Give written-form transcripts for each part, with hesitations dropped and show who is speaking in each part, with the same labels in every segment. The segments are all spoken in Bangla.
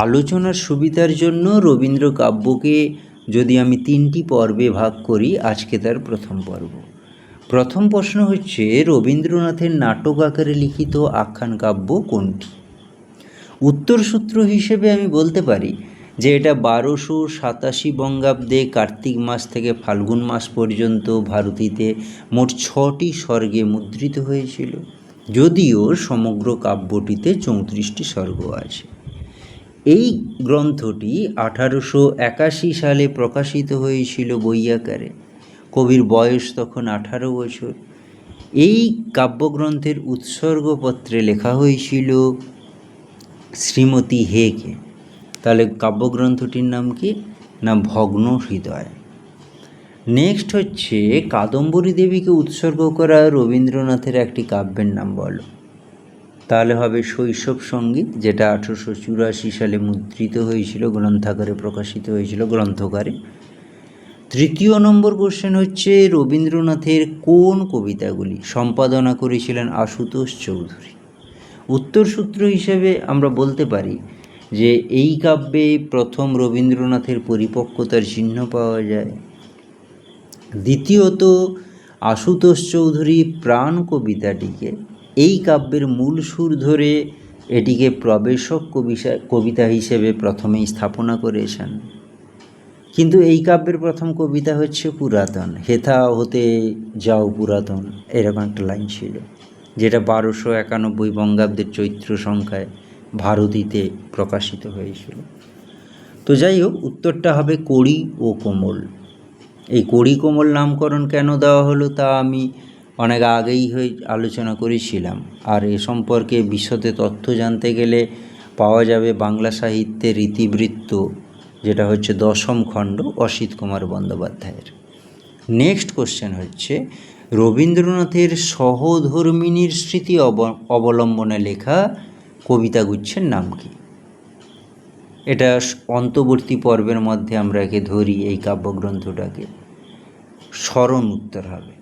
Speaker 1: আলোচনার সুবিধার জন্য রবীন্দ্র কাব্যকে যদি আমি 3টি পর্বে ভাগ করি, আজকে তার প্রথম পর্ব। প্রথম প্রশ্ন হচ্ছে, রবীন্দ্রনাথের নাটক আকারে লিখিত আখ্যান কাব্য কোনটি? উত্তরসূত্র হিসেবে আমি বলতে পারি যে এটা 1287 বঙ্গাব্দে কার্তিক মাস থেকে ফাল্গুন মাস পর্যন্ত ভারতীতে মোট 6টি স্বর্গে মুদ্রিত হয়েছিল, যদিও সমগ্র কাব্যটিতে 34টি স্বর্গ আছে। এই গ্রন্থটি 1881 সালে প্রকাশিত হয়েছিল বই আকারে। কবির বয়স তখন 18 বছর। এই কাব্যগ্রন্থের উৎসর্গপত্রে লেখা হয়েছিল শ্রীমতী হেকে। তাহলে কাব্যগ্রন্থটির নাম কি না ভগ্ন হৃদয়। নেক্সট হচ্ছে, কাদম্বরী দেবীকে উৎসর্গ করা রবীন্দ্রনাথের একটি কাব্যের নাম বলো। তাহলে হবে শৈশব সঙ্গীত, যেটা 1884 সালে মুদ্রিত হয়েছিল, গ্রন্থাকারে প্রকাশিত হয়েছিল গ্রন্থকারে। তৃতীয় নম্বর কোশ্চেন হচ্ছে, রবীন্দ্রনাথের কোন কবিতাগুলি সম্পাদনা করেছিলেন আশুতোষ চৌধুরী? উত্তরসূত্র হিসেবে আমরা বলতে পারি যে এই কাব্যে প্রথম রবীন্দ্রনাথের পরিপক্কতার চিহ্ন পাওয়া যায়। দ্বিতীয়ত, আশুতোষ চৌধুরী প্রাণ কবিতাটিকে এই কাব্যের মূল সুর ধরে এটিকে প্রবেশক কবিতা হিসেবে প্রথমেই স্থাপনা করেছেন। কিন্তু এই কাব্যের প্রথম কবিতা হচ্ছে পুরাতন, হেথা হতে যাও পুরাতন, এরকম একটা লাইন ছিল, যেটা 1291 বঙ্গাব্দের চৈত্র সংখ্যায় ভারতীতে প্রকাশিত হয়েছিল। তো যাই হোক, উত্তরটা হবে কড়ি ও কোমল। এই কড়ি কোমল নামকরণ কেন দেওয়া হলো তা আমি অনেক আগেই আলোচনা করেছিলাম। আর এ সম্পর্কে বিশদে তথ্য জানতে গেলে পাওয়া যাবে বাংলা সাহিত্যের ইতিবৃত্ত, যেটা হচ্ছে 10ম খণ্ড, অসিত কুমার বন্দ্যোপাধ্যায়ের। নেক্সট কোশ্চেন হচ্ছে, রবীন্দ্রনাথের সহধর্মিণীর স্মৃতি অবলম্বনে লেখা কবিতাগুচ্ছের নাম কি? এটা অন্তর্বর্তী পর্বের মধ্যে আমরা একে ধরি, এই কাব্যগ্রন্থটাকে। স্মরণ উত্তর হবে।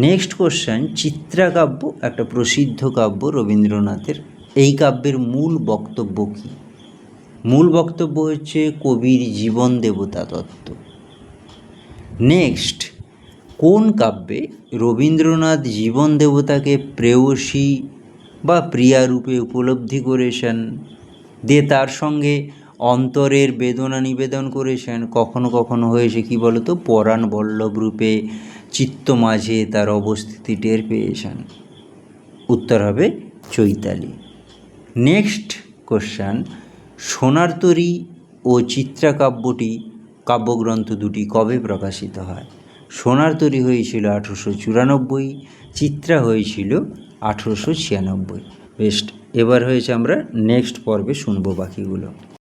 Speaker 1: নেক্সট কোশ্চেন, চিত্রাকাব্য একটা প্রসিদ্ধ কাব্য রবীন্দ্রনাথের। এই কাব্যের মূল বক্তব্য কী? মূল বক্তব্য হচ্ছে কবির জীবন দেবতা তত্ত্ব। নেক্সট, কোন কাব্যে রবীন্দ্রনাথ জীবন দেবতাকে প্রেয়সী বা প্রিয়া রূপে উপলব্ধি করেছেন, দিয়ে তার সঙ্গে অন্তরের বেদনা নিবেদন করেছেন? কখনো কখনো হয়েছে কি বলতো, পরাণ বল্লভ রূপে চিত্ত মাঝে তার অবস্থিতি টের পেয়েছেন। উত্তর হবে চৈতালি। নেক্সট কোশ্চেন, সোনার তরী ও চিত্রাকাব্যটি কাব্যগ্রন্থ দুটি কবে প্রকাশিত হয়? সোনার তরী হয়েছিল 1894, চিত্রা হয়েছিল 1896। বেস্ট। এবার হয়েছে আমরা নেক্সট পর্বে শুনবো বাকিগুলো।